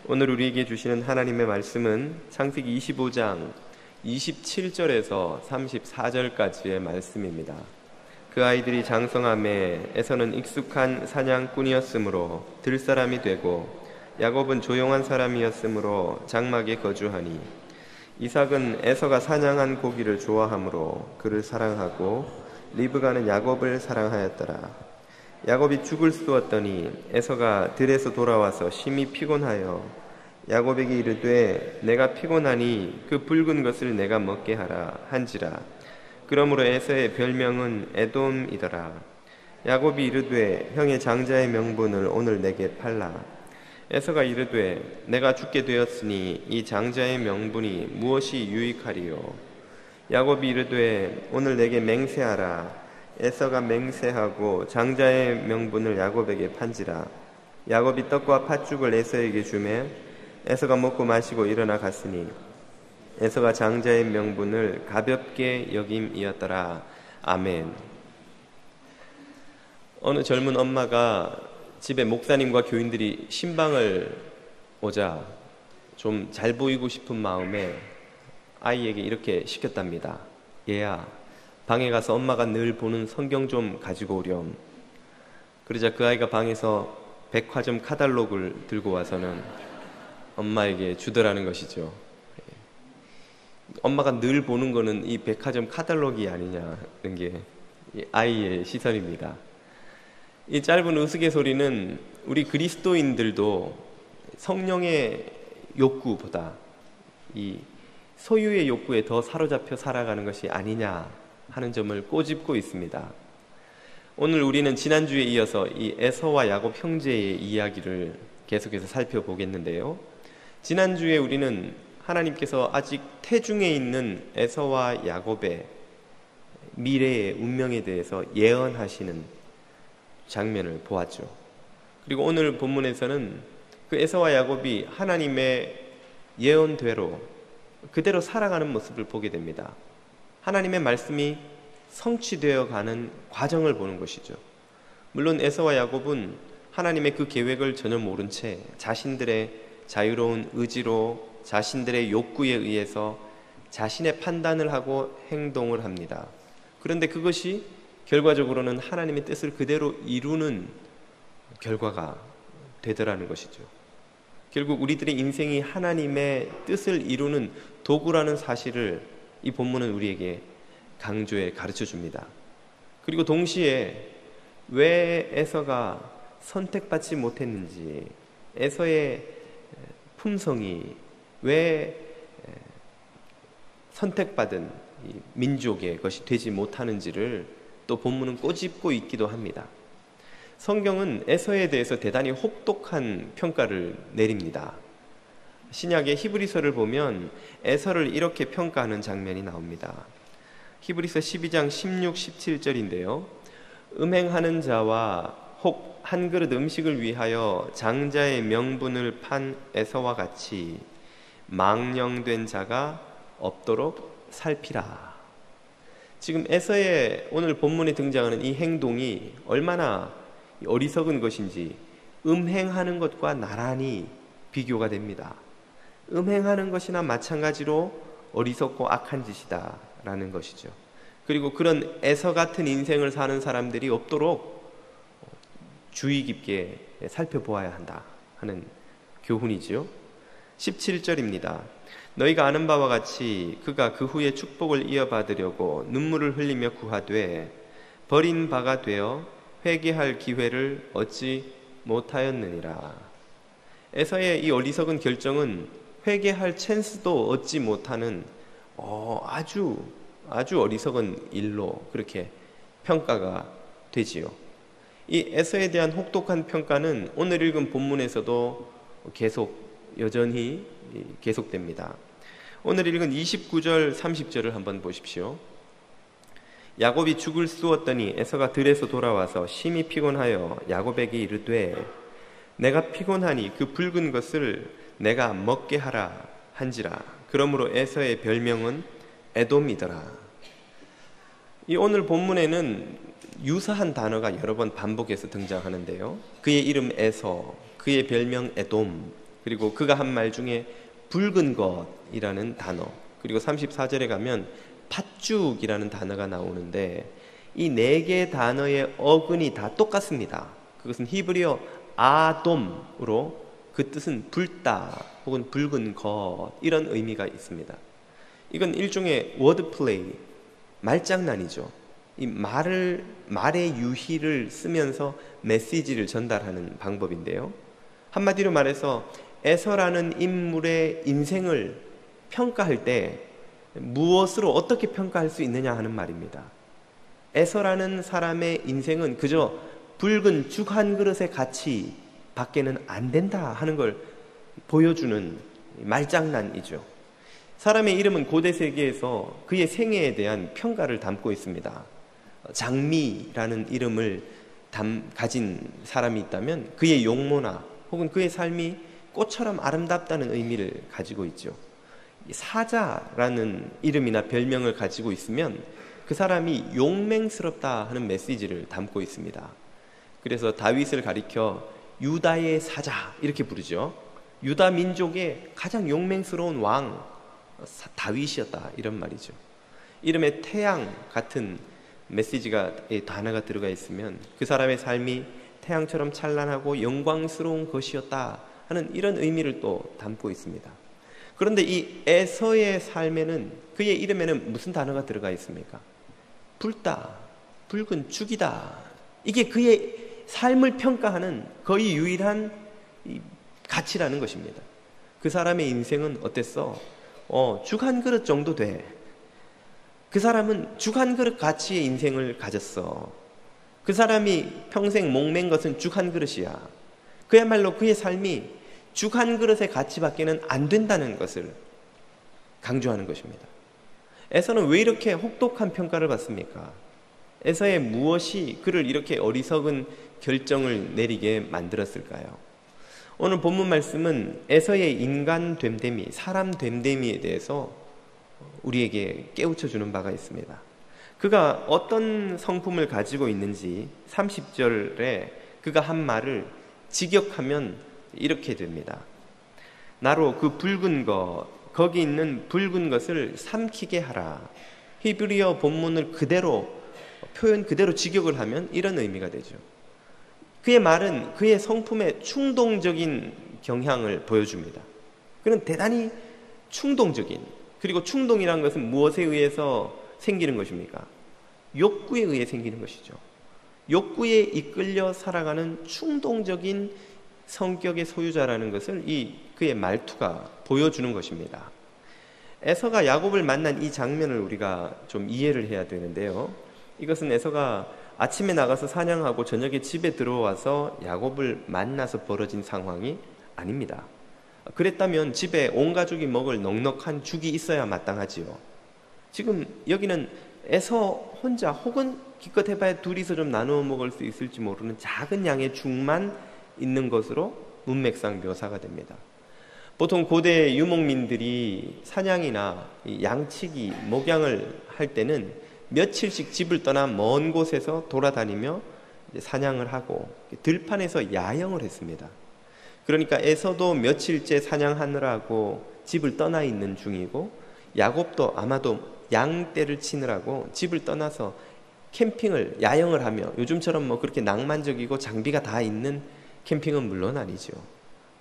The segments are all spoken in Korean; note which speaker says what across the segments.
Speaker 1: 오늘 우리에게 주시는 하나님의 말씀은 창세기 25장 27절에서 34절까지의 말씀입니다. 그 아이들이 장성함에 에서는 익숙한 사냥꾼이었으므로 들사람이 되고 야곱은 조용한 사람이었으므로 장막에 거주하니 이삭은 에서가 사냥한 고기를 좋아하므로 그를 사랑하고 리브가는 야곱을 사랑하였더라. 야곱이 죽을 쑤었더니 에서가 들에서 돌아와서 심히 피곤하여 야곱에게 이르되 내가 피곤하니 그 붉은 것을 내가 먹게 하라 한지라. 그러므로 에서의 별명은 에돔이더라. 야곱이 이르되 형의 장자의 명분을 오늘 내게 팔라. 에서가 이르되 내가 죽게 되었으니 이 장자의 명분이 무엇이 유익하리요. 야곱이 이르되 오늘 내게 맹세하라. 에서가 맹세하고 장자의 명분을 야곱에게 판지라. 야곱이 떡과 팥죽을 에서에게 주매 에서가 먹고 마시고 일어나 갔으니 에서가 장자의 명분을 가볍게 여김이었더라. 아멘. 어느 젊은 엄마가 집에 목사님과 교인들이 신방을 오자 좀 잘 보이고 싶은 마음에 아이에게 이렇게 시켰답니다. 얘야, 방에 가서 엄마가 늘 보는 성경 좀 가지고 오렴. 그러자 그 아이가 방에서 백화점 카탈로그를 들고 와서는 엄마에게 주더라는 것이죠. 엄마가 늘 보는 거는 이 백화점 카탈로그 아니냐는 게 아이의 시선입니다. 이 짧은 우스갯소리는 우리 그리스도인들도 성령의 욕구보다 이 소유의 욕구에 더 사로잡혀 살아가는 것이 아니냐 하는 점을 꼬집고 있습니다. 오늘 우리는 지난주에 이어서 이 에서와 야곱 형제의 이야기를 계속해서 살펴보겠는데요. 지난주에 우리는 하나님께서 아직 태중에 있는 에서와 야곱의 미래의 운명에 대해서 예언하시는 장면을 보았죠. 그리고 오늘 본문에서는 그 에서와 야곱이 하나님의 예언대로 그대로 살아가는 모습을 보게 됩니다. 하나님의 말씀이 성취되어 가는 과정을 보는 것이죠. 물론 에서와 야곱은 하나님의 그 계획을 전혀 모른 채 자신들의 자유로운 의지로 자신들의 욕구에 의해서 자신의 판단을 하고 행동을 합니다. 그런데 그것이 결과적으로는 하나님의 뜻을 그대로 이루는 결과가 되더라는 것이죠. 결국 우리들의 인생이 하나님의 뜻을 이루는 도구라는 사실을 이 본문은 우리에게 강조해 가르쳐 줍니다. 그리고 동시에 왜 에서가 선택받지 못했는지, 에서의 품성이 왜 선택받은 민족의 것이 되지 못하는지를 또 본문은 꼬집고 있기도 합니다. 성경은 에서에 대해서 대단히 혹독한 평가를 내립니다. 신약의 히브리서를 보면 에서를 이렇게 평가하는 장면이 나옵니다. 히브리서 12장 16, 17절인데요. 음행하는 자와 혹 한 그릇 음식을 위하여 장자의 명분을 판 에서와 같이 망령된 자가 없도록 살피라. 지금 에서의 오늘 본문에 등장하는 이 행동이 얼마나 어리석은 것인지 음행하는 것과 나란히 비교가 됩니다. 음행하는 것이나 마찬가지로 어리석고 악한 짓이다 라는 것이죠. 그리고 그런 에서 같은 인생을 사는 사람들이 없도록 주의 깊게 살펴보아야 한다 하는 교훈이지요. 17절입니다. 너희가 아는 바와 같이 그가 그 후에 축복을 이어받으려고 눈물을 흘리며 구하되 버린 바가 되어 회개할 기회를 얻지 못하였느니라. 에서의 이 어리석은 결정은 회개할 찬스도 얻지 못하는 아주 어리석은 일로 그렇게 평가가 되지요. 이 에서에 대한 혹독한 평가는 오늘 읽은 본문에서도 여전히 계속됩니다. 오늘 읽은 29절 30절을 한번 보십시오. 야곱이 죽을 쑤었더니 에서가 들에서 돌아와서 심히 피곤하여 야곱에게 이르되 내가 피곤하니 그 붉은 것을 내가 먹게 하라 한지라. 그러므로 에서의 별명은 에돔이더라. 이 오늘 본문에는 유사한 단어가 여러 번 반복해서 등장하는데요. 그의 이름 에서, 그의 별명 에돔, 그리고 그가 한 말 중에 붉은 것이라는 단어, 그리고 34절에 가면 팥죽이라는 단어가 나오는데 이 네 개의 단어의 어근이 다 똑같습니다. 그것은 히브리어 아돔으로 그 뜻은 붉다 혹은 붉은 것, 이런 의미가 있습니다. 이건 일종의 워드플레이, 말장난이죠. 이 말의 유희를 쓰면서 메시지를 전달하는 방법인데요. 한마디로 말해서 에서라는 인물의 인생을 평가할 때 무엇으로 어떻게 평가할 수 있느냐 하는 말입니다. 에서라는 사람의 인생은 그저 붉은 죽 한 그릇의 가치 밖에는 안 된다 하는 걸 보여주는 말장난이죠. 사람의 이름은 고대 세계에서 그의 생애에 대한 평가를 담고 있습니다. 장미라는 이름을 가진 사람이 있다면 그의 용모나 혹은 그의 삶이 꽃처럼 아름답다는 의미를 가지고 있죠. 사자라는 이름이나 별명을 가지고 있으면 그 사람이 용맹스럽다 하는 메시지를 담고 있습니다. 그래서 다윗을 가리켜 유다의 사자 이렇게 부르죠. 유다 민족의 가장 용맹스러운 왕 다윗이었다, 이런 말이죠. 이름에 태양 같은 메시지가, 단어가 들어가 있으면 그 사람의 삶이 태양처럼 찬란하고 영광스러운 것이었다 하는 이런 의미를 또 담고 있습니다. 그런데 이 에서의 삶에는, 그의 이름에는 무슨 단어가 들어가 있습니까? 붉다, 붉은 죽이다. 이게 그의 삶을 평가하는 거의 유일한 가치라는 것입니다. 그 사람의 인생은 어땠어? 죽 한 그릇 정도 돼. 그 사람은 죽 한 그릇 가치의 인생을 가졌어. 그 사람이 평생 목맨 것은 죽 한 그릇이야. 그야말로 그의 삶이 죽 한 그릇의 가치밖에는 안 된다는 것을 강조하는 것입니다. 에서는 왜 이렇게 혹독한 평가를 받습니까? 에서의 무엇이 그를 이렇게 어리석은 결정을 내리게 만들었을까요? 오늘 본문 말씀은 에서의 인간 됨됨이, 사람 됨됨이에 대해서 우리에게 깨우쳐 주는 바가 있습니다. 그가 어떤 성품을 가지고 있는지 30절에 그가 한 말을 직역하면 이렇게 됩니다. 나로 그 붉은 것, 거기 있는 붉은 것을 삼키게 하라. 히브리어 본문을 그대로, 표현 그대로 직역을 하면 이런 의미가 되죠. 그의 말은 그의 성품의 충동적인 경향을 보여줍니다. 그는 대단히 충동적인, 그리고 충동이라는 것은 무엇에 의해서 생기는 것입니까? 욕구에 의해 생기는 것이죠. 욕구에 이끌려 살아가는 충동적인 성격의 소유자라는 것을 그의 말투가 보여주는 것입니다. 에서가 야곱을 만난 이 장면을 우리가 좀 이해를 해야 되는데요. 이것은 에서가 아침에 나가서 사냥하고 저녁에 집에 들어와서 야곱을 만나서 벌어진 상황이 아닙니다. 그랬다면 집에 온 가족이 먹을 넉넉한 죽이 있어야 마땅하지요. 지금 여기는 에서 혼자, 혹은 기껏 해봐야 둘이서 좀 나누어 먹을 수 있을지 모르는 작은 양의 죽만 있는 것으로 문맥상 묘사가 됩니다. 보통 고대 유목민들이 사냥이나 양치기, 목양을 할 때는 며칠씩 집을 떠나 먼 곳에서 돌아다니며 사냥을 하고 들판에서 야영을 했습니다. 그러니까 에서도 며칠째 사냥하느라고 집을 떠나 있는 중이고, 야곱도 아마도 양떼를 치느라고 집을 떠나서 캠핑을, 야영을 하며, 요즘처럼 뭐 그렇게 낭만적이고 장비가 다 있는 캠핑은 물론 아니죠.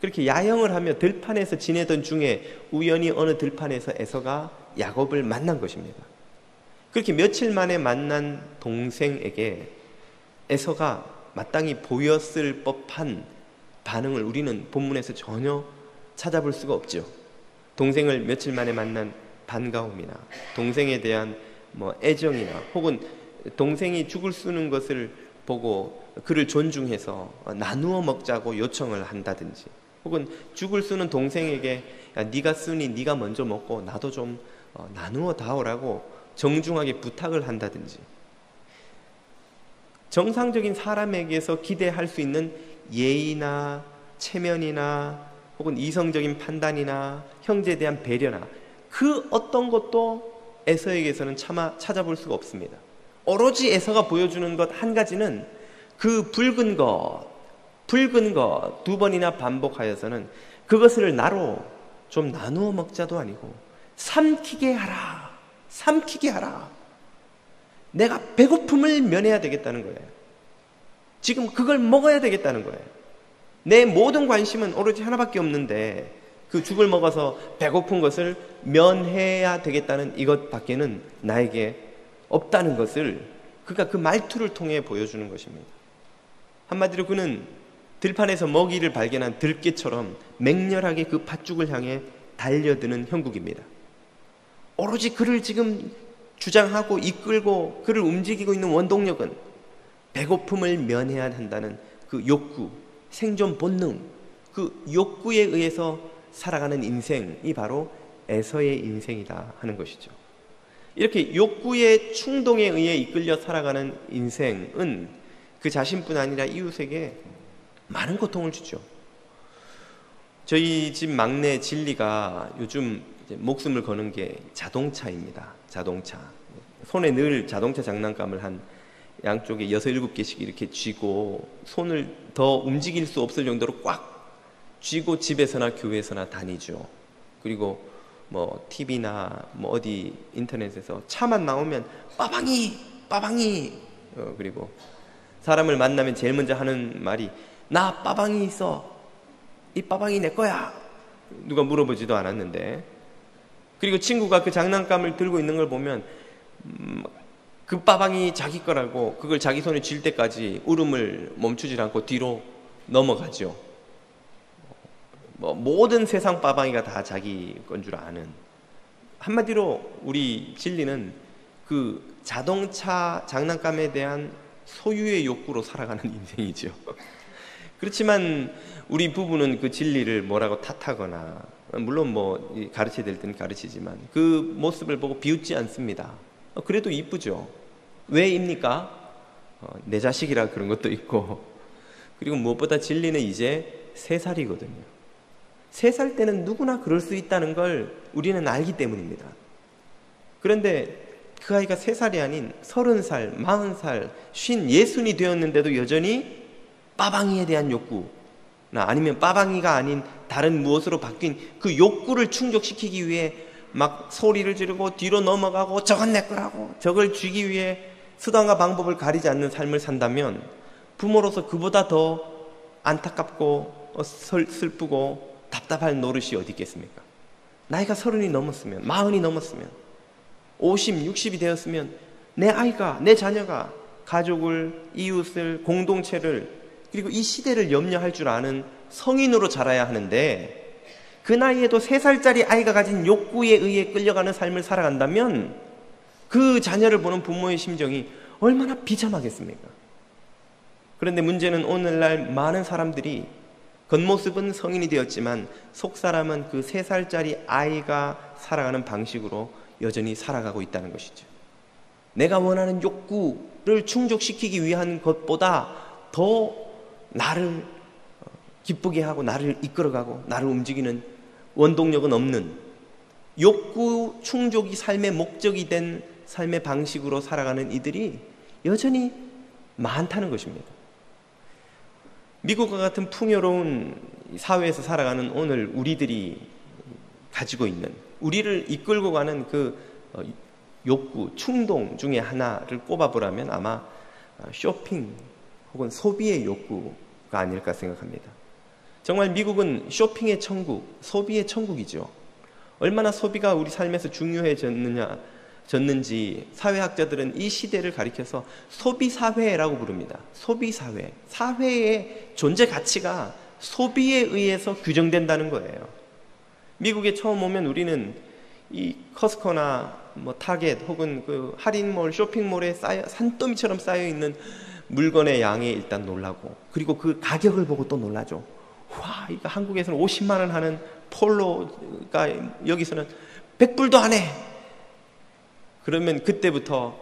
Speaker 1: 그렇게 야영을 하며 들판에서 지내던 중에 우연히 어느 들판에서 에서가 야곱을 만난 것입니다. 그렇게 며칠 만에 만난 동생에게 에서가 마땅히 보였을 법한 반응을 우리는 본문에서 전혀 찾아볼 수가 없죠. 동생을 며칠 만에 만난 반가움이나 동생에 대한 애정이나, 혹은 동생이 죽을 쓰는 것을 보고 그를 존중해서 나누어 먹자고 요청을 한다든지, 혹은 죽을 쓰는 동생에게 네가 쓰니 네가 먼저 먹고 나도 좀 나누어 다오라고 정중하게 부탁을 한다든지, 정상적인 사람에게서 기대할 수 있는 예의나 체면이나 혹은 이성적인 판단이나 형제에 대한 배려나 그 어떤 것도 에서에게서는 차마 찾아볼 수가 없습니다. 오로지 에서가 보여주는 것 한 가지는 그 붉은 것 두 번이나 반복하여서는 그것을 나로 좀 나누어 먹자도 아니고 삼키게 하라. 삼키게 하라. 내가 배고픔을 면해야 되겠다는 거예요. 지금 그걸 먹어야 되겠다는 거예요. 내 모든 관심은 오로지 하나밖에 없는데 그 죽을 먹어서 배고픈 것을 면해야 되겠다는 이것밖에는 나에게 없다는 것을 그가 그 말투를 통해 보여주는 것입니다. 한마디로 그는 들판에서 먹이를 발견한 들깨처럼 맹렬하게 그 팥죽을 향해 달려드는 형국입니다. 오로지 그를 지금 주장하고 이끌고 그를 움직이고 있는 원동력은 배고픔을 면해야 한다는 그 욕구, 생존 본능, 그 욕구에 의해서 살아가는 인생이 바로 에서의 인생이다 하는 것이죠. 이렇게 욕구의 충동에 의해 이끌려 살아가는 인생은 그 자신뿐 아니라 이웃에게 많은 고통을 주죠. 저희 집 막내 진리가 요즘 이제 목숨을 거는 게 자동차입니다. 자동차. 손에 늘 자동차 장난감을 한 양쪽에 6, 7개씩 이렇게 쥐고 손을 더 움직일 수 없을 정도로 꽉 쥐고 집에서나 교회에서나 다니죠. 그리고 뭐 TV나 뭐 어디 인터넷에서 차만 나오면 빠방이 그리고 사람을 만나면 제일 먼저 하는 말이 나 빠방이 있어. 이 빠방이 내 거야. 누가 물어보지도 않았는데. 그리고 친구가 그 장난감을 들고 있는 걸 보면 그 빠방이 자기 거라고 그걸 자기 손에 쥘 때까지 울음을 멈추지 않고 뒤로 넘어가죠. 뭐 모든 세상 빠방이가 다 자기 건 줄 아는. 한마디로 우리 진리는 그 자동차 장난감에 대한 소유의 욕구로 살아가는 인생이죠. 그렇지만 우리 부부는 그 진리를 뭐라고 탓하거나 물론 뭐 가르쳐야 될 때는 가르치지만 그 모습을 보고 비웃지 않습니다. 그래도 이쁘죠. 왜입니까? 내 자식이라 그런 것도 있고 그리고 무엇보다 진리는 이제 3살이거든요. 3살 때는 누구나 그럴 수 있다는 걸 우리는 알기 때문입니다. 그런데 그 아이가 3살이 아닌 30살, 40살, 50, 60이 되었는데도 여전히 빠방이에 대한 욕구나 아니면 빠방이가 아닌 다른 무엇으로 바뀐 그 욕구를 충족시키기 위해 막 소리를 지르고 뒤로 넘어가고 저건 내 거라고 저걸 쥐기 위해 수단과 방법을 가리지 않는 삶을 산다면 부모로서 그보다 더 안타깝고 슬프고 답답할 노릇이 어디 있겠습니까? 나이가 30이 넘었으면 40이 넘었으면 50, 60이 되었으면 내 아이가 내 자녀가 가족을 이웃을 공동체를 그리고 이 시대를 염려할 줄 아는 성인으로 자라야 하는데 그 나이에도 3살짜리 아이가 가진 욕구에 의해 끌려가는 삶을 살아간다면 그 자녀를 보는 부모의 심정이 얼마나 비참하겠습니까? 그런데 문제는 오늘날 많은 사람들이 겉모습은 성인이 되었지만 속사람은 그 3살짜리 아이가 살아가는 방식으로 여전히 살아가고 있다는 것이죠. 내가 원하는 욕구를 충족시키기 위한 것보다 더 나를 기쁘게 하고 나를 이끌어가고 나를 움직이는 원동력은 없는 욕구 충족이 삶의 목적이 된 삶의 방식으로 살아가는 이들이 여전히 많다는 것입니다. 미국과 같은 풍요로운 사회에서 살아가는 오늘 우리들이 가지고 있는 우리를 이끌고 가는 그 욕구, 충동 중에 하나를 꼽아보라면 아마 쇼핑 혹은 소비의 욕구가 아닐까 생각합니다. 정말 미국은 쇼핑의 천국, 소비의 천국이죠. 얼마나 소비가 우리 삶에서 중요해졌는지 사회학자들은 이 시대를 가리켜서 소비사회라고 부릅니다. 소비사회. 사회의 존재 가치가 소비에 의해서 규정된다는 거예요. 미국에 처음 오면 우리는 이 커스코나 뭐 타겟 혹은 그 할인몰, 쇼핑몰에 산더미처럼 쌓여있는 물건의 양에 일단 놀라고 그리고 그 가격을 보고 또 놀라죠. 와, 이거 한국에서는 50만 원 하는 폴로가 여기서는 100불도 안 해. 그러면 그때부터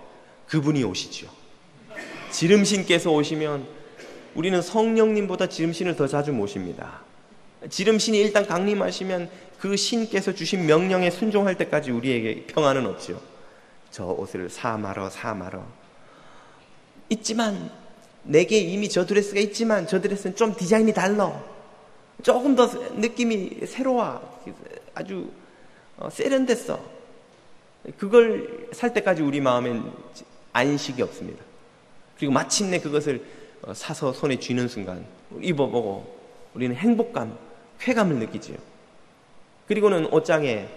Speaker 1: 그분이 오시죠. 지름신께서 오시면 우리는 성령님보다 지름신을 더 자주 모십니다. 지름신이 일단 강림하시면 그 신께서 주신 명령에 순종할 때까지 우리에게 평안은 없죠. 저 옷을 사 말어 있지만 내게 이미 저 드레스가 있지만 저 드레스는 좀 디자인이 달라. 조금 더 느낌이 새로워. 아주 세련됐어. 그걸 살 때까지 우리 마음엔 안식이 없습니다. 그리고 마침내 그것을 사서 손에 쥐는 순간 입어보고 우리는 행복감, 쾌감을 느끼지요. 그리고는 옷장에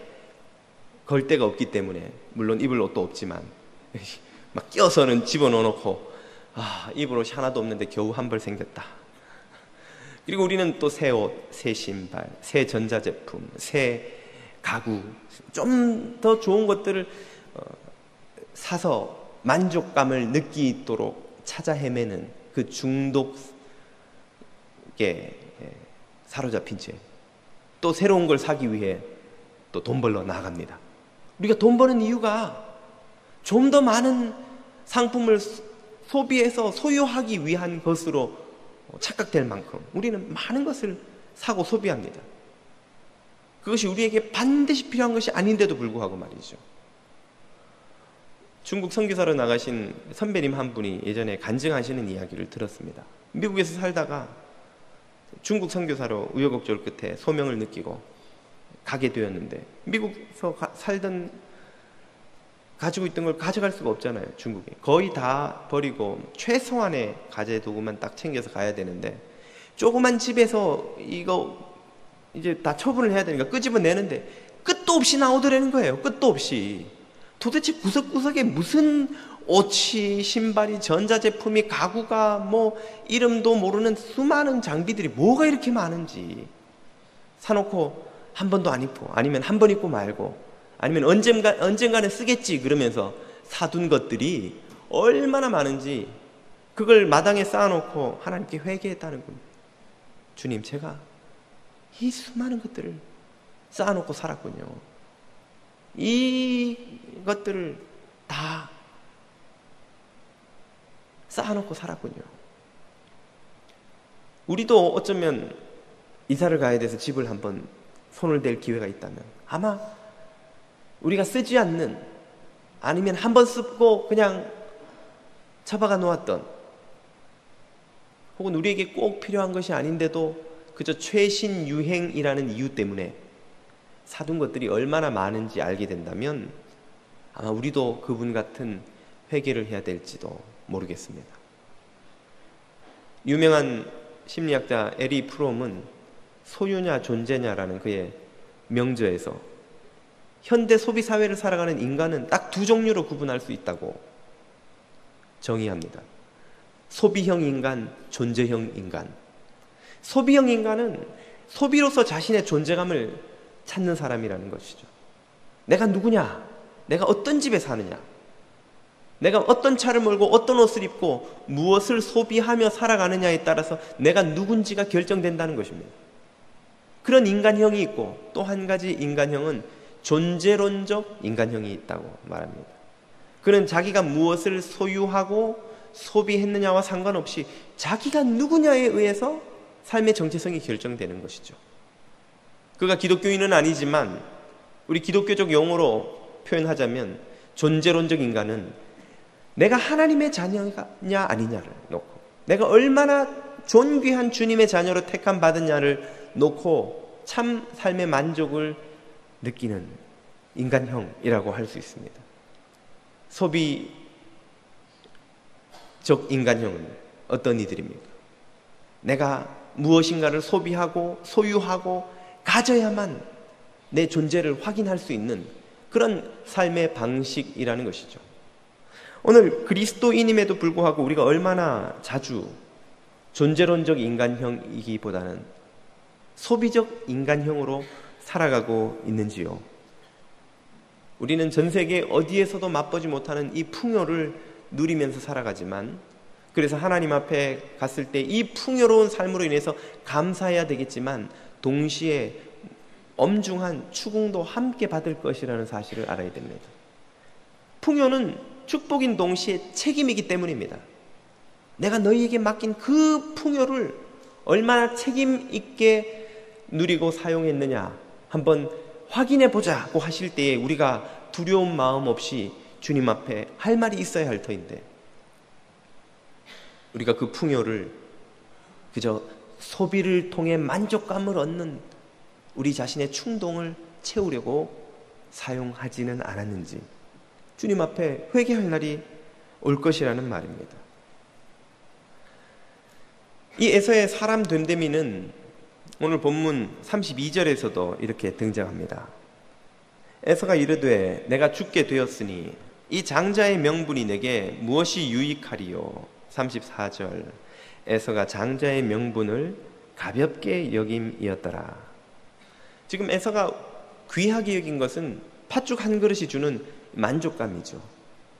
Speaker 1: 걸 데가 없기 때문에, 물론 입을 옷도 없지만 막 끼워서는 집어넣어놓고 입을 옷이 하나도 없는데 겨우 한 벌 생겼다. 그리고 우리는 또 새 옷, 새 신발, 새 전자제품, 새 가구, 좀 더 좋은 것들을 사서 만족감을 느끼도록 찾아 헤매는 그 중독에 사로잡힌 채 또 새로운 걸 사기 위해 또 돈 벌러 나갑니다. 우리가 돈 버는 이유가 좀 더 많은 상품을 소비해서 소유하기 위한 것으로 착각될 만큼 우리는 많은 것을 사고 소비합니다. 그것이 우리에게 반드시 필요한 것이 아닌데도 불구하고 말이죠. 중국 선교사로 나가신 선배님 한 분이 예전에 간증하시는 이야기를 들었습니다. 미국에서 살다가 중국 선교사로 우여곡절 끝에 소명을 느끼고 가게 되었는데, 미국에서 살던 가지고 있던 걸 가져갈 수가 없잖아요. 중국에 거의 다 버리고 최소한의 가재 도구만 딱 챙겨서 가야 되는데, 조그만 집에서 이거 이제 다 처분을 해야 되니까 끄집어내는데 끝도 없이 나오더라는 거예요. 끝도 없이. 도대체 구석구석에 무슨 옷이, 신발이, 전자제품이, 가구가, 뭐 이름도 모르는 수많은 장비들이 뭐가 이렇게 많은지, 사놓고 한 번도 안 입고, 아니면 한 번 입고 말고, 아니면 언젠가는 쓰겠지 그러면서 사둔 것들이 얼마나 많은지, 그걸 마당에 쌓아놓고 하나님께 회개했다는 겁니다. 주님, 제가 이 수많은 것들을 쌓아놓고 살았군요. 이 것들을 다 쌓아놓고 살았군요. 우리도 어쩌면 이사를 가야 돼서 집을 한번 손을 댈 기회가 있다면 아마 우리가 쓰지 않는, 아니면 한번 쓰고 그냥 처박아 놓았던, 혹은 우리에게 꼭 필요한 것이 아닌데도 그저 최신 유행이라는 이유 때문에 사둔 것들이 얼마나 많은지 알게 된다면 아마 우리도 그분 같은 회개를 해야 될지도 모르겠습니다. 유명한 심리학자 에리 프롬은 소유냐 존재냐라는 그의 명저에서 현대 소비 사회를 살아가는 인간은 딱 두 종류로 구분할 수 있다고 정의합니다. 소비형 인간, 존재형 인간. 소비형 인간은 소비로서 자신의 존재감을 찾는 사람이라는 것이죠. 내가 누구냐? 내가 어떤 집에 사느냐? 내가 어떤 차를 몰고 어떤 옷을 입고 무엇을 소비하며 살아가느냐에 따라서 내가 누군지가 결정된다는 것입니다. 그런 인간형이 있고, 또 한 가지 인간형은 존재론적 인간형이 있다고 말합니다. 그는 자기가 무엇을 소유하고 소비했느냐와 상관없이 자기가 누구냐에 의해서 삶의 정체성이 결정되는 것이죠. 그가 기독교인은 아니지만 우리 기독교적 용어로 표현하자면 존재론적 인간은 내가 하나님의 자녀냐 아니냐를 놓고, 내가 얼마나 존귀한 주님의 자녀로 택함 받았냐를 놓고 참 삶의 만족을 느끼는 인간형이라고 할 수 있습니다. 소비적 인간형은 어떤 이들입니까? 내가 무엇인가를 소비하고 소유하고 가져야만 내 존재를 확인할 수 있는 그런 삶의 방식이라는 것이죠. 오늘 그리스도인임에도 불구하고 우리가 얼마나 자주 존재론적 인간형이기보다는 소비적 인간형으로 살아가고 있는지요. 우리는 전 세계 어디에서도 맛보지 못하는 이 풍요를 누리면서 살아가지만, 그래서 하나님 앞에 갔을 때 이 풍요로운 삶으로 인해서 감사해야 되겠지만 동시에 엄중한 추궁도 함께 받을 것이라는 사실을 알아야 됩니다. 풍요는 축복인 동시에 책임이기 때문입니다. 내가 너희에게 맡긴 그 풍요를 얼마나 책임 있게 누리고 사용했느냐 한번 확인해 보자고 하실 때에 우리가 두려운 마음 없이 주님 앞에 할 말이 있어야 할 터인데, 우리가 그 풍요를 그저 소비를 통해 만족감을 얻는 우리 자신의 충동을 채우려고 사용하지는 않았는지 주님 앞에 회개할 날이 올 것이라는 말입니다. 이 에서의 사람 됨됨이는 오늘 본문 32절에서도 이렇게 등장합니다. 에서가 이르되 내가 죽게 되었으니 이 장자의 명분이 내게 무엇이 유익하리요. 34절 에서가 장자의 명분을 가볍게 여김이었더라. 지금 에서가 귀하게 여긴 것은 팥죽 한 그릇이 주는 만족감이죠.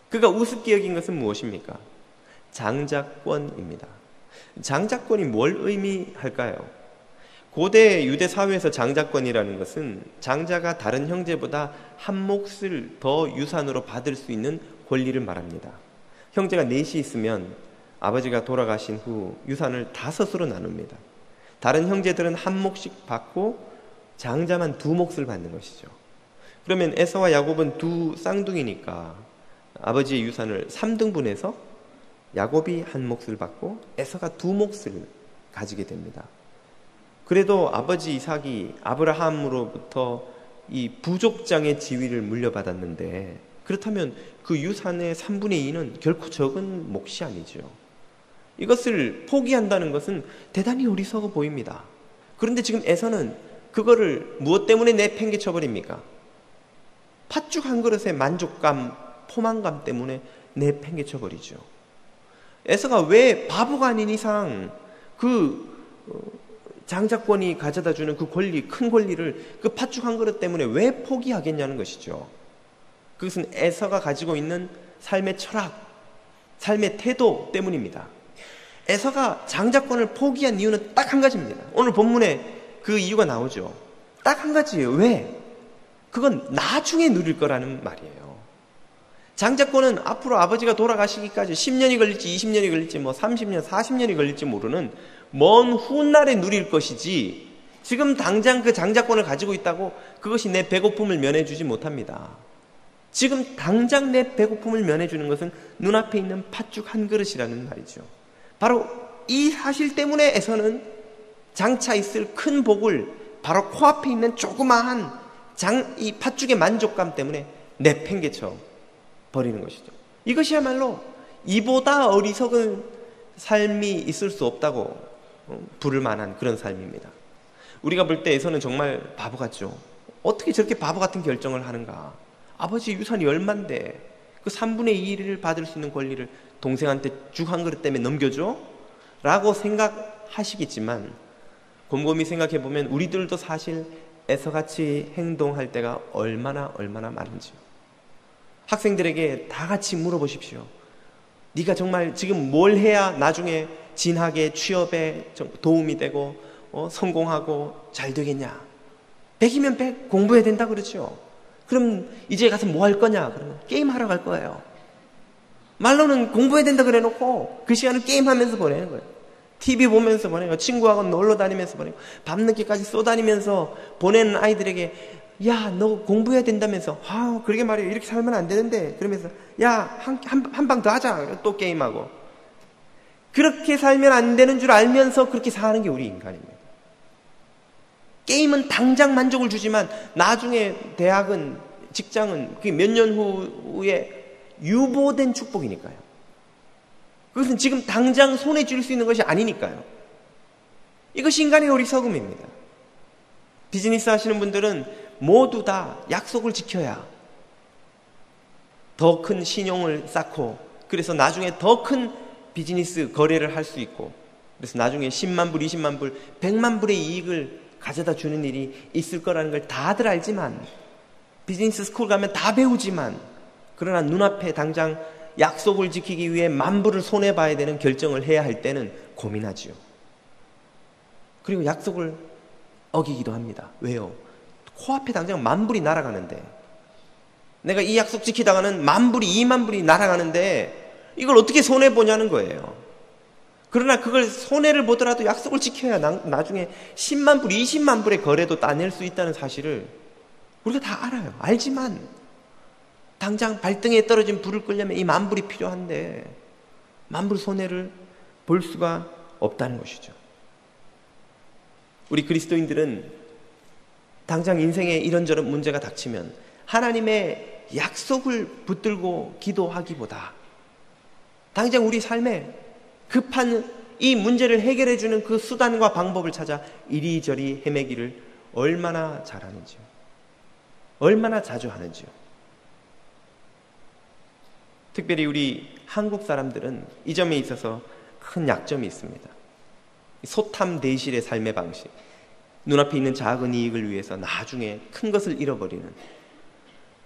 Speaker 1: 그가 우습게 여긴 것은 무엇입니까? 장자권입니다. 장자권이 뭘 의미할까요? 고대 유대 사회에서 장자권이라는 것은 장자가 다른 형제보다 한 몫을 더 유산으로 받을 수 있는 권리를 말합니다. 형제가 넷이 있으면 아버지가 돌아가신 후 유산을 5으로 나눕니다. 다른 형제들은 한 몫씩 받고 장자만 2몫을 받는 것이죠. 그러면 에서와 야곱은 두 쌍둥이니까 아버지의 유산을 3등분해서 야곱이 한 몫을 받고 에서가 2몫을 가지게 됩니다. 그래도 아버지 이삭이 아브라함으로부터 이 부족장의 지위를 물려받았는데 그렇다면 그 유산의 3분의 2는 결코 적은 몫이 아니죠. 이것을 포기한다는 것은 대단히 어리석어 보입니다. 그런데 지금 에서는 그거를 무엇 때문에 내팽개쳐 버립니까? 팥죽 한 그릇의 만족감, 포만감 때문에 내팽개쳐 버리죠. 에서가 왜 바보가 아닌 이상 그 장자권이 가져다주는 그 권리, 큰 권리를 그 팥죽 한 그릇 때문에 왜 포기하겠냐는 것이죠. 그것은 에서가 가지고 있는 삶의 철학, 삶의 태도 때문입니다. 에서가 장자권을 포기한 이유는 딱 한 가지입니다. 오늘 본문에 그 이유가 나오죠. 딱 한 가지예요. 왜? 그건 나중에 누릴 거라는 말이에요. 장자권은 앞으로 아버지가 돌아가시기까지 10년이 걸릴지 20년이 걸릴지 30년, 40년이 걸릴지 모르는 먼 훗날에 누릴 것이지 지금 당장 그 장자권을 가지고 있다고 그것이 내 배고픔을 면해주지 못합니다. 지금 당장 내 배고픔을 면해주는 것은 눈앞에 있는 팥죽 한 그릇이라는 말이죠. 바로 이 사실 때문에 에서는 장차 있을 큰 복을 바로 코앞에 있는 조그마한 이 팥죽의 만족감 때문에 내팽개쳐 버리는 것이죠. 이것이야말로 이보다 어리석은 삶이 있을 수 없다고 부를 만한 그런 삶입니다. 우리가 볼 때 에서는 정말 바보 같죠. 어떻게 저렇게 바보 같은 결정을 하는가. 아버지 유산이 얼만데 그 3분의 2를 받을 수 있는 권리를 동생한테 죽 한 그릇 때문에 넘겨줘? 라고 생각하시겠지만 곰곰이 생각해보면 우리들도 사실 에서같이 행동할 때가 얼마나 많은지요. 학생들에게 다 같이 물어보십시오. 네가 정말 지금 뭘 해야 나중에 진학에 취업에 도움이 되고 성공하고 잘 되겠냐? 100이면 100 공부해야 된다 그러죠. 그럼 이제 가서 뭐 할 거냐? 그러면 게임하러 갈 거예요. 말로는 공부해야 된다 그래 놓고 그 시간을 게임하면서 보내는 거예요. TV 보면서 보내고 친구하고 놀러 다니면서 보내고 밤늦게까지 쏘다니면서 보내는 아이들에게 야, 너 공부해야 된다면서 그러게 말이야. 이렇게 살면 안 되는데 그러면서 야, 한 방 더 하자. 또 게임하고 그렇게 살면 안 되는 줄 알면서 그렇게 사는 게 우리 인간입니다. 게임은 당장 만족을 주지만 나중에 대학은 직장은 그게 몇 년 후에 유보된 축복이니까요. 그것은 지금 당장 손에 쥘 수 있는 것이 아니니까요. 이것이 인간의 어리석음입니다. 비즈니스 하시는 분들은 모두 다 약속을 지켜야 더 큰 신용을 쌓고 그래서 나중에 더 큰 비즈니스 거래를 할 수 있고 그래서 나중에 10만 불, 20만 불, 100만 불의 이익을 가져다 주는 일이 있을 거라는 걸 다들 알지만 비즈니스 스쿨 가면 다 배우지만 그러나 눈앞에 당장 약속을 지키기 위해 만불을 손해봐야 되는 결정을 해야 할 때는 고민하지요. 그리고 약속을 어기기도 합니다. 왜요? 코앞에 당장 만불이 날아가는데 내가 이 약속 지키다가는 만불이 2만불이 날아가는데 이걸 어떻게 손해보냐는 거예요. 그러나 그걸 손해를 보더라도 약속을 지켜야 나중에 10만불, 20만불의 거래도 따낼 수 있다는 사실을 우리가 다 알아요. 알지만 당장 발등에 떨어진 불을 끄려면 이 만불이 필요한데 만불 손해를 볼 수가 없다는 것이죠. 우리 그리스도인들은 당장 인생에 이런저런 문제가 닥치면 하나님의 약속을 붙들고 기도하기보다 당장 우리 삶에 급한 이 문제를 해결해주는 그 수단과 방법을 찾아 이리저리 헤매기를 얼마나 잘하는지요. 얼마나 자주 하는지요. 특별히 우리 한국 사람들은 이 점에 있어서 큰 약점이 있습니다. 소탐대실의 삶의 방식, 눈앞에 있는 작은 이익을 위해서 나중에 큰 것을 잃어버리는.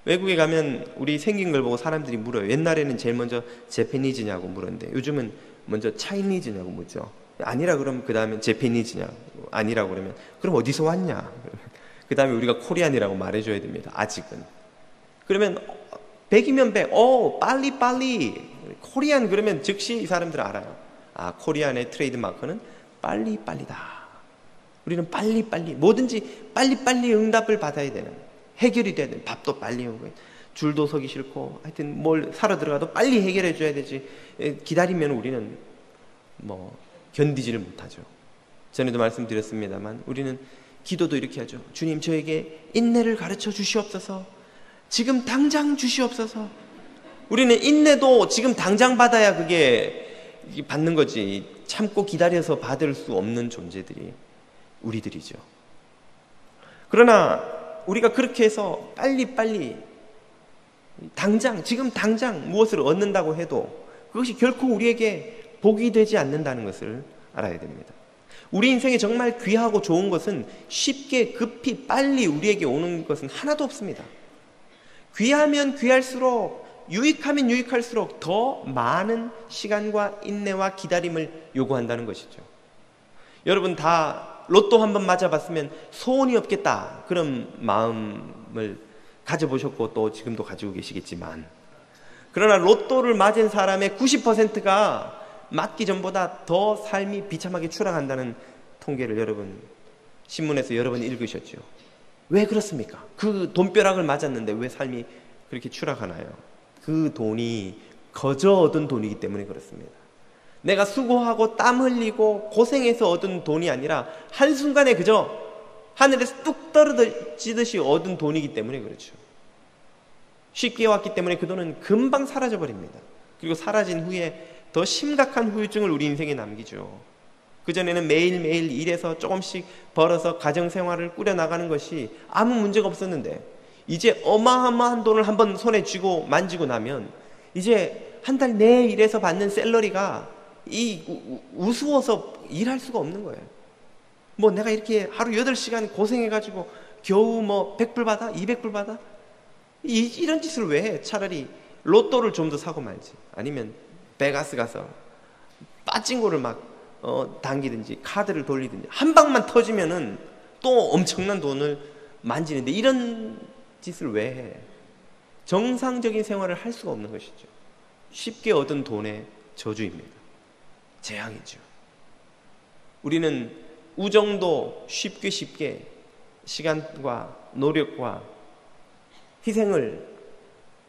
Speaker 1: 외국에 가면 우리 생긴 걸 보고 사람들이 물어요. 옛날에는 제일 먼저 재패니즈냐고 물었는데 요즘은 먼저 차이니즈냐고 묻죠. 아니라 그러면 그 다음에 재패니즈냐고, 아니라고 그러면 그럼 어디서 왔냐, 그 다음에 우리가 코리안이라고 말해줘야 됩니다. 아직은. 그러면 100이면 100, 빨리 코리안 그러면 즉시 이 사람들은 알아요. 아, 코리안의 트레이드 마크는 빨리빨리다. 우리는 빨리빨리, 뭐든지 빨리빨리 응답을 받아야 되는, 해결이 돼야 되는, 밥도 빨리 오고 줄도 서기 싫고 하여튼 뭘 사러 들어가도 빨리 해결해 줘야 되지. 기다리면 우리는 견디지를 못하죠. 전에도 말씀드렸습니다만 우리는 기도도 이렇게 하죠. 주님, 저에게 인내를 가르쳐 주시옵소서. 지금 당장 주시옵소서. 우리는 인내도 지금 당장 받아야 그게 받는 거지. 참고 기다려서 받을 수 없는 존재들이 우리들이죠. 그러나 우리가 그렇게 해서 빨리빨리 당장, 지금 당장 무엇을 얻는다고 해도 그것이 결코 우리에게 복이 되지 않는다는 것을 알아야 됩니다. 우리 인생에 정말 귀하고 좋은 것은 쉽게, 급히, 빨리 우리에게 오는 것은 하나도 없습니다. 귀하면 귀할수록, 유익하면 유익할수록 더 많은 시간과 인내와 기다림을 요구한다는 것이죠. 여러분 다 로또 한번 맞아봤으면 소원이 없겠다 그런 마음을 가져보셨고 또 지금도 가지고 계시겠지만, 그러나 로또를 맞은 사람의 90%가 맞기 전보다 더 삶이 비참하게 추락한다는 통계를 여러분 신문에서 여러 번 읽으셨죠. 왜 그렇습니까? 그 돈벼락을 맞았는데 왜 삶이 그렇게 추락하나요? 그 돈이 거저 얻은 돈이기 때문에 그렇습니다. 내가 수고하고 땀 흘리고 고생해서 얻은 돈이 아니라 한순간에 그저 하늘에서 뚝 떨어지듯이 얻은 돈이기 때문에 그렇죠. 쉽게 왔기 때문에 그 돈은 금방 사라져버립니다. 그리고 사라진 후에 더 심각한 후유증을 우리 인생에 남기죠. 그전에는 매일매일 일해서 조금씩 벌어서 가정생활을 꾸려나가는 것이 아무 문제가 없었는데 이제 어마어마한 돈을 한번 손에 쥐고 만지고 나면 이제 한 달 내에 일해서 받는 샐러리가 우스워서 일할 수가 없는 거예요. 내가 이렇게 하루 8시간 고생해가지고 겨우 100불 받아? 200불 받아? 이런 짓을 왜 해? 차라리 로또를 좀 더 사고 말지. 아니면 베가스 가서 빠찡고를 막 당기든지 카드를 돌리든지 한 방만 터지면은 또 엄청난 돈을 만지는데 이런 짓을 왜 해? 정상적인 생활을 할 수가 없는 것이죠. 쉽게 얻은 돈의 저주입니다. 재앙이죠. 우리는 우정도 쉽게 시간과 노력과 희생을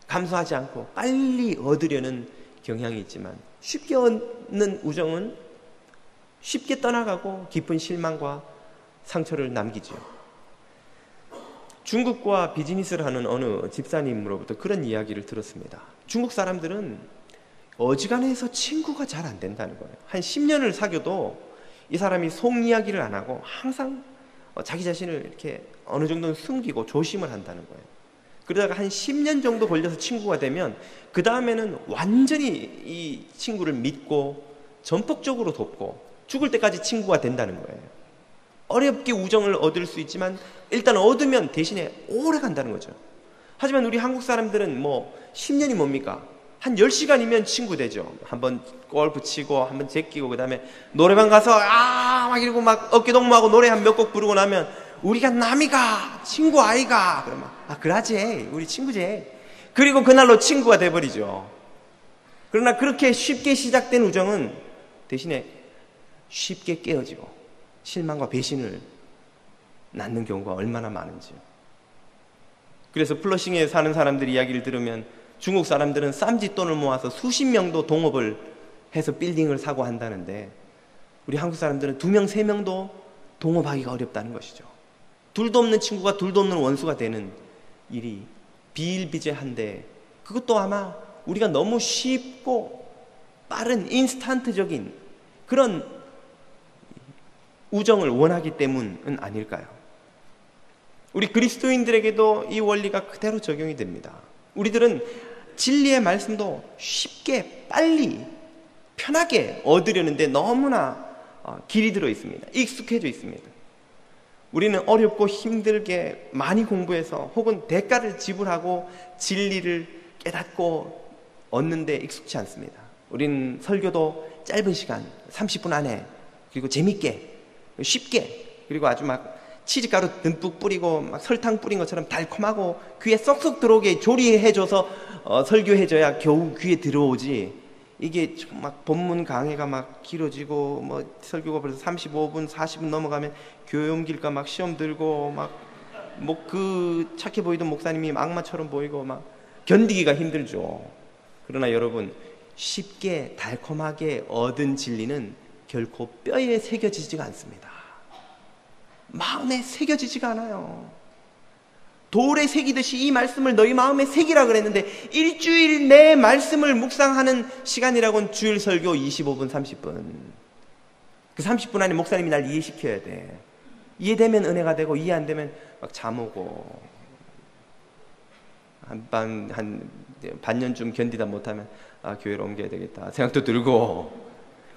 Speaker 1: 감수하지 않고 빨리 얻으려는 경향이 있지만 쉽게 얻는 우정은 쉽게 떠나가고 깊은 실망과 상처를 남기죠. 중국과 비즈니스를 하는 어느 집사님으로부터 그런 이야기를 들었습니다. 중국 사람들은 어지간해서 친구가 잘 안 된다는 거예요. 한 10년을 사귀어도 이 사람이 속 이야기를 안 하고 항상 자기 자신을 이렇게 어느 정도는 숨기고 조심을 한다는 거예요. 그러다가 한 10년 정도 걸려서 친구가 되면 그 다음에는 완전히 이 친구를 믿고 전폭적으로 돕고 죽을 때까지 친구가 된다는 거예요. 어렵게 우정을 얻을 수 있지만 일단 얻으면 대신에 오래 간다는 거죠. 하지만 우리 한국 사람들은 10년이 뭡니까? 한 10시간이면 친구 되죠. 한번 골프 치고 한번 제끼고 그 다음에 노래방 가서 막 이러고 막 어깨동무하고 노래 한 몇 곡 부르고 나면 우리가 남이가 친구 아이가 그러면 그러지 우리 친구지. 그리고 그날로 친구가 돼버리죠. 그러나 그렇게 쉽게 시작된 우정은 대신에 쉽게 깨어지고 실망과 배신을 낳는 경우가 얼마나 많은지요. 그래서 플러싱에 사는 사람들 이야기를 들으면 중국 사람들은 쌈짓돈을 모아서 수십 명도 동업을 해서 빌딩을 사고 한다는데 우리 한국 사람들은 2명, 3명도 동업하기가 어렵다는 것이죠. 둘도 없는 친구가 둘도 없는 원수가 되는 일이 비일비재한데, 그것도 아마 우리가 너무 쉽고 빠른 인스턴트적인 그런 우정을 원하기 때문은 아닐까요? 우리 그리스도인들에게도 이 원리가 그대로 적용이 됩니다. 우리들은 진리의 말씀도 쉽게 빨리 편하게 얻으려는데 너무나 길이 들어 있습니다. 익숙해져 있습니다. 우리는 어렵고 힘들게 많이 공부해서 혹은 대가를 지불하고 진리를 깨닫고 얻는데 익숙치 않습니다. 우리는 설교도 짧은 시간 30분 안에, 그리고 재밌게 쉽게, 그리고 아주 막 치즈가루 듬뿍 뿌리고 막 설탕 뿌린 것처럼 달콤하고 귀에 쏙쏙 들어오게 조리해줘서 설교해줘야 겨우 귀에 들어오지, 이게 막 본문 강해가 막 길어지고 뭐 설교가 벌써 35분 40분 넘어가면 교회 옮길까 막 시험 들고 막 뭐 그 착해 보이던 목사님이 악마처럼 보이고 막 견디기가 힘들죠. 그러나 여러분, 쉽게 달콤하게 얻은 진리는 결코 뼈에 새겨지지가 않습니다. 마음에 새겨지지가 않아요. 돌에 새기듯이 이 말씀을 너희 마음에 새기라 그랬는데, 일주일 내 말씀을 묵상하는 시간이라고는 주일 설교 25분 30분, 그 30분 안에 목사님이 날 이해시켜야 돼. 이해되면 은혜가 되고, 이해 안 되면 막 잠 오고, 한 반년쯤 견디다 못하면 교회로 옮겨야 되겠다 생각도 들고,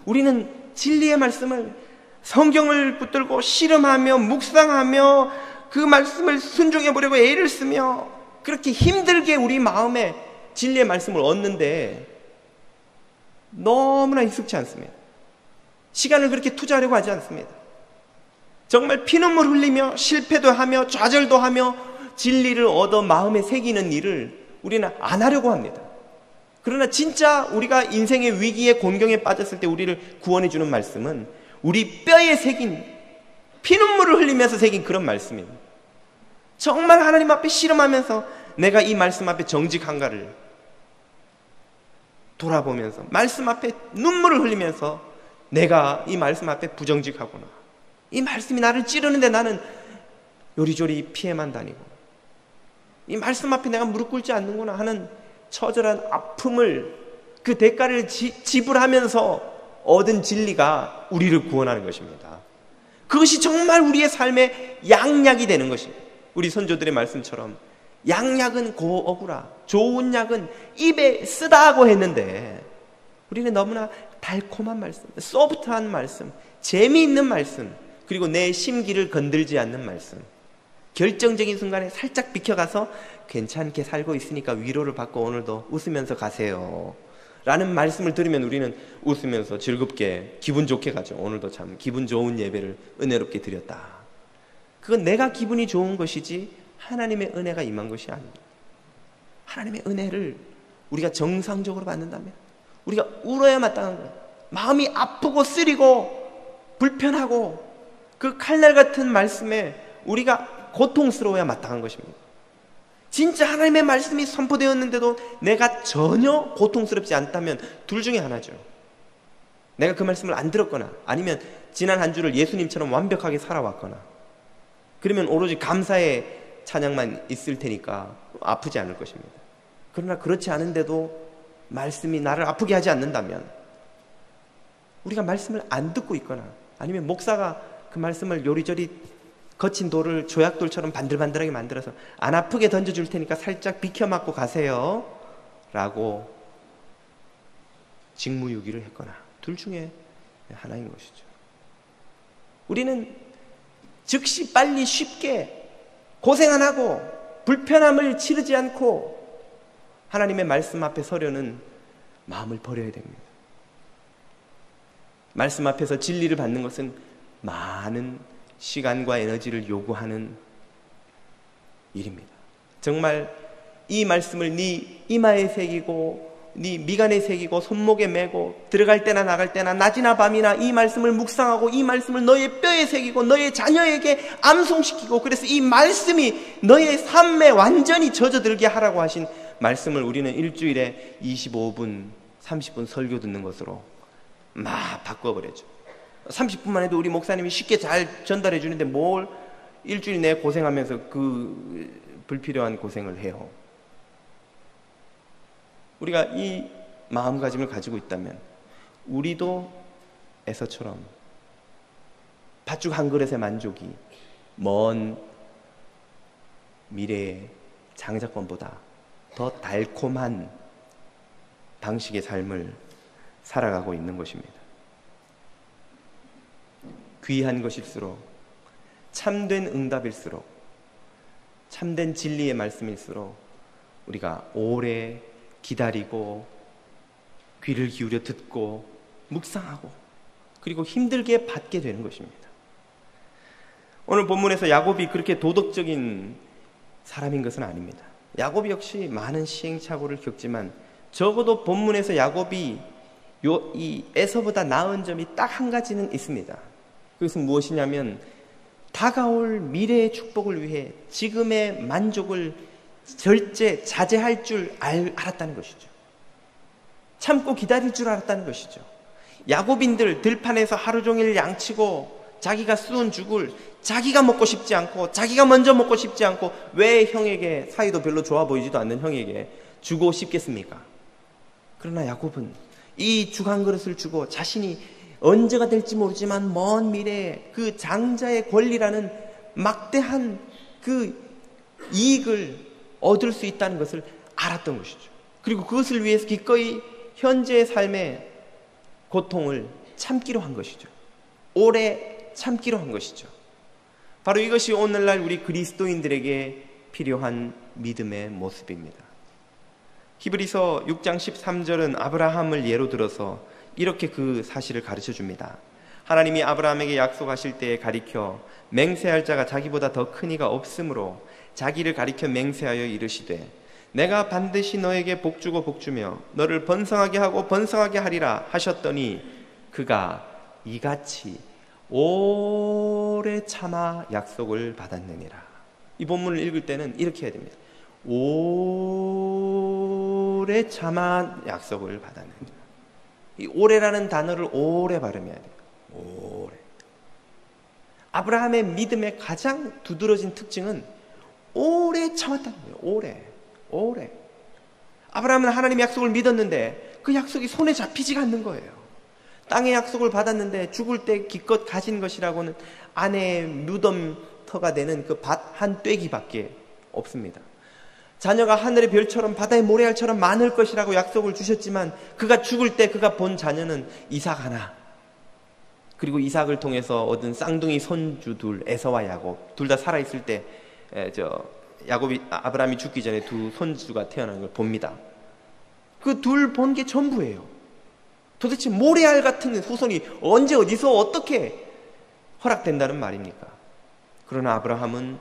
Speaker 1: 우리는 진리의 말씀을, 성경을 붙들고 실험하며 묵상하며 그 말씀을 순종해 보려고 애를 쓰며 그렇게 힘들게 우리 마음에 진리의 말씀을 얻는데 너무나 익숙치 않습니다. 시간을 그렇게 투자하려고 하지 않습니다. 정말 피눈물 흘리며 실패도 하며 좌절도 하며 진리를 얻어 마음에 새기는 일을 우리는 안 하려고 합니다. 그러나 진짜 우리가 인생의 위기에 곤경에 빠졌을 때 우리를 구원해 주는 말씀은 우리 뼈에 새긴, 피눈물을 흘리면서 새긴 그런 말씀입니다. 정말 하나님 앞에 실험하면서 내가 이 말씀 앞에 정직한가를 돌아보면서, 말씀 앞에 눈물을 흘리면서 내가 이 말씀 앞에 부정직하구나, 이 말씀이 나를 찌르는데 나는 요리조리 피해만 다니고, 이 말씀 앞에 내가 무릎 꿇지 않는구나 하는 처절한 아픔을, 그 대가를 지불하면서 얻은 진리가 우리를 구원하는 것입니다. 그것이 정말 우리의 삶의 양약이 되는 것입니다. 우리 선조들의 말씀처럼 양약은 고어구라, 좋은 약은 입에 쓰다고 했는데, 우리는 너무나 달콤한 말씀, 소프트한 말씀, 재미있는 말씀, 그리고 내 심기를 건들지 않는 말씀, 결정적인 순간에 살짝 비켜가서 괜찮게 살고 있으니까 위로를 받고 오늘도 웃으면서 가세요 라는 말씀을 들으면 우리는 웃으면서 즐겁게 기분 좋게 가죠. 오늘도 참 기분 좋은 예배를 은혜롭게 드렸다. 그건 내가 기분이 좋은 것이지 하나님의 은혜가 임한 것이 아닙니다. 하나님의 은혜를 우리가 정상적으로 받는다면 우리가 울어야 마땅한 거예요. 마음이 아프고 쓰리고 불편하고 그 칼날 같은 말씀에 우리가 고통스러워야 마땅한 것입니다. 진짜 하나님의 말씀이 선포되었는데도 내가 전혀 고통스럽지 않다면 둘 중에 하나죠. 내가 그 말씀을 안 들었거나, 아니면 지난 한 주를 예수님처럼 완벽하게 살아왔거나, 그러면 오로지 감사의 찬양만 있을 테니까 아프지 않을 것입니다. 그러나 그렇지 않은데도 말씀이 나를 아프게 하지 않는다면, 우리가 말씀을 안 듣고 있거나, 아니면 목사가 그 말씀을 요리조리 거친 돌을 조약돌처럼 반들반들하게 만들어서 안 아프게 던져줄 테니까 살짝 비켜 맞고 가세요 라고 직무유기를 했거나, 둘 중에 하나인 것이죠. 우리는 즉시 빨리 쉽게 고생 안 하고 불편함을 치르지 않고 하나님의 말씀 앞에 서려는 마음을 버려야 됩니다. 말씀 앞에서 진리를 받는 것은 많은 시간과 에너지를 요구하는 일입니다. 정말 이 말씀을 네 이마에 새기고 네 미간에 새기고 손목에 메고 들어갈 때나 나갈 때나 낮이나 밤이나 이 말씀을 묵상하고 이 말씀을 너의 뼈에 새기고 너의 자녀에게 암송시키고, 그래서 이 말씀이 너의 삶에 완전히 젖어들게 하라고 하신 말씀을 우리는 일주일에 25분 30분 설교 듣는 것으로 막 바꿔버렸죠. 30분만 해도 우리 목사님이 쉽게 잘 전달해 주는데 뭘 일주일 내에 고생하면서 그 불필요한 고생을 해요. 우리가 이 마음가짐을 가지고 있다면 우리도 에서처럼 팥죽 한 그릇의 만족이 먼 미래의 장자권보다 더 달콤한 방식의 삶을 살아가고 있는 것입니다. 귀한 것일수록, 참된 응답일수록, 참된 진리의 말씀일수록 우리가 오래 기다리고 귀를 기울여 듣고 묵상하고 그리고 힘들게 받게 되는 것입니다. 오늘 본문에서 야곱이 그렇게 도덕적인 사람인 것은 아닙니다. 야곱이 역시 많은 시행착오를 겪지만 적어도 본문에서 야곱이 이 에서보다 나은 점이 딱 한 가지는 있습니다. 그것은 무엇이냐면 다가올 미래의 축복을 위해 지금의 만족을 절제 자제할 줄 알았다는 것이죠. 참고 기다릴 줄 알았다는 것이죠. 야곱인들 들판에서 하루 종일 양치고 자기가 쏜 죽을 자기가 먹고 싶지 않고 자기가 먼저 먹고 싶지 않고 왜 형에게, 사이도 별로 좋아 보이지도 않는 형에게 주고 싶겠습니까? 그러나 야곱은 이 죽 한 그릇을 주고 자신이 언제가 될지 모르지만 먼 미래에 그 장자의 권리라는 막대한 그 이익을 얻을 수 있다는 것을 알았던 것이죠. 그리고 그것을 위해서 기꺼이 현재의 삶의 고통을 참기로 한 것이죠. 오래 참기로 한 것이죠. 바로 이것이 오늘날 우리 그리스도인들에게 필요한 믿음의 모습입니다. 히브리서 6장 13절은 아브라함을 예로 들어서 이렇게 그 사실을 가르쳐 줍니다. 하나님이 아브라함에게 약속하실 때에 가리켜 맹세할 자가 자기보다 더 큰 이가 없으므로 자기를 가리켜 맹세하여 이르시되 내가 반드시 너에게 복주고 복주며 너를 번성하게 하고 번성하게 하리라 하셨더니 그가 이같이 오래 참아 약속을 받았느니라. 이 본문을 읽을 때는 이렇게 해야 됩니다. 오래 참아 약속을 받았느니라. 이 오래라는 단어를 오래 발음해야 돼요. 오래. 아브라함의 믿음의 가장 두드러진 특징은 오래 참았다는 거예요. 오래. 아브라함은 하나님의 약속을 믿었는데 그 약속이 손에 잡히지가 않는 거예요. 땅의 약속을 받았는데 죽을 때 기껏 가진 것이라고는 아내의 무덤터가 되는 그 밭 한 떼기밖에 없습니다. 자녀가 하늘의 별처럼 바다의 모래알처럼 많을 것이라고 약속을 주셨지만 그가 죽을 때 그가 본 자녀는 이삭 하나, 그리고 이삭을 통해서 얻은 쌍둥이 손주 둘, 에서와 야곱, 둘 다 살아있을 때 아브라함이 죽기 전에 두 손주가 태어나는 걸 봅니다. 그 둘 본 게 전부예요. 도대체 모래알 같은 후손이 언제 어디서 어떻게 허락된다는 말입니까? 그러나 아브라함은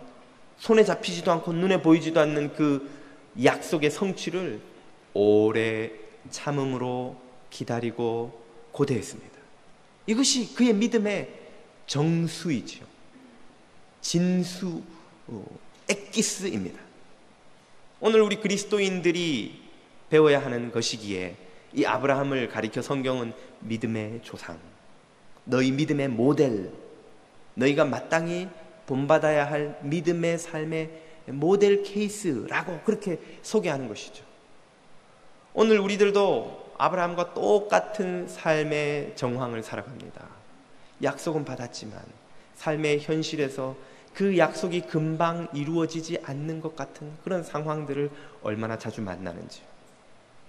Speaker 1: 손에 잡히지도 않고 눈에 보이지도 않는 그 약속의 성취를 오래 참음으로 기다리고 고대했습니다. 이것이 그의 믿음의 정수이죠. 진수, 엑기스입니다. 오늘 우리 그리스도인들이 배워야 하는 것이기에 이 아브라함을 가리켜 성경은 믿음의 조상, 너희 믿음의 모델, 너희가 마땅히 본받아야 할 믿음의 삶의 모델 케이스라고 그렇게 소개하는 것이죠. 오늘 우리들도 아브라함과 똑같은 삶의 정황을 살아갑니다. 약속은 받았지만 삶의 현실에서 그 약속이 금방 이루어지지 않는 것 같은 그런 상황들을 얼마나 자주 만나는지요.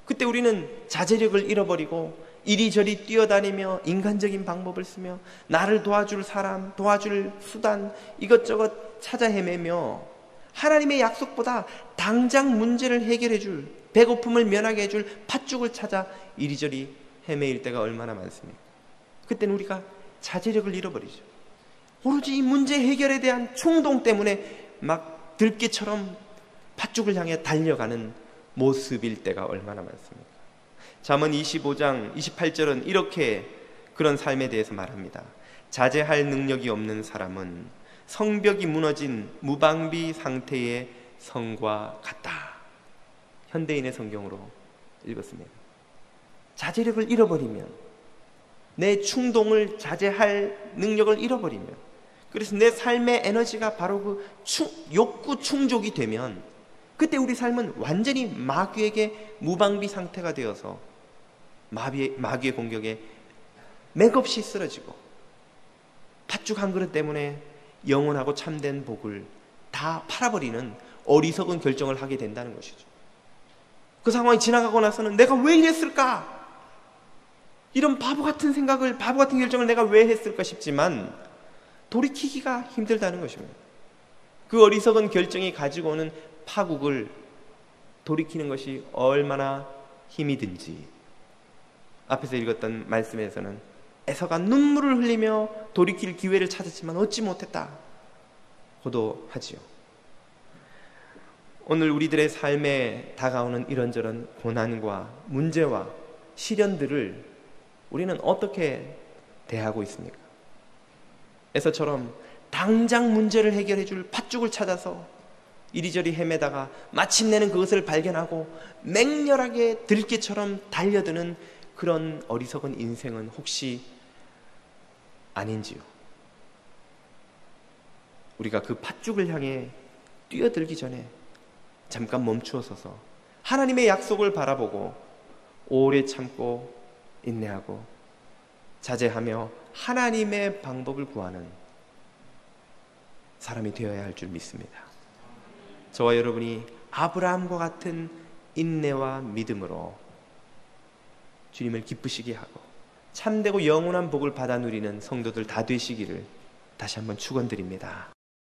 Speaker 1: 그때 우리는 자제력을 잃어버리고 이리저리 뛰어다니며 인간적인 방법을 쓰며 나를 도와줄 사람, 도와줄 수단 이것저것 찾아 헤매며 하나님의 약속보다 당장 문제를 해결해줄, 배고픔을 면하게 해줄 팥죽을 찾아 이리저리 헤매일 때가 얼마나 많습니까? 그때는 우리가 자제력을 잃어버리죠. 오로지 이 문제 해결에 대한 충동 때문에 막 들깨처럼 팥죽을 향해 달려가는 모습일 때가 얼마나 많습니까? 잠언 25장 28절은 이렇게 그런 삶에 대해서 말합니다. 자제할 능력이 없는 사람은 성벽이 무너진 무방비 상태의 성과 같다. 현대인의 성경으로 읽었습니다. 자제력을 잃어버리면 내 충동을 자제할 능력을 잃어버리면, 그래서 내 삶의 에너지가 바로 그 욕구 충족이 되면, 그때 우리 삶은 완전히 마귀에게 무방비 상태가 되어서 마귀의 공격에 맥없이 쓰러지고, 팥죽 한 그릇 때문에 영원하고 참된 복을 다 팔아버리는 어리석은 결정을 하게 된다는 것이죠. 그 상황이 지나가고 나서는 내가 왜 이랬을까? 이런 바보 같은 결정을 내가 왜 했을까 싶지만 돌이키기가 힘들다는 것입니다. 그 어리석은 결정이 가지고 오는 파국을 돌이키는 것이 얼마나 힘이 든지, 앞에서 읽었던 말씀에서는 에서가 눈물을 흘리며 돌이킬 기회를 찾았지만 얻지 못했다 고도하지요. 오늘 우리들의 삶에 다가오는 이런저런 고난과 문제와 시련들을 우리는 어떻게 대하고 있습니까? 에서처럼 당장 문제를 해결해 줄 팥죽을 찾아서 이리저리 헤매다가 마침내는 그것을 발견하고 맹렬하게 들개처럼 달려드는 그런 어리석은 인생은 혹시 아닌지요? 우리가 그 팥죽을 향해 뛰어들기 전에 잠깐 멈추어 서서 하나님의 약속을 바라보고 오래 참고 인내하고 자제하며 하나님의 방법을 구하는 사람이 되어야 할 줄 믿습니다. 저와 여러분이 아브라함과 같은 인내와 믿음으로 주님을 기쁘시게 하고 참되고 영원한 복을 받아 누리는 성도들 다 되시기를 다시 한번 축원드립니다.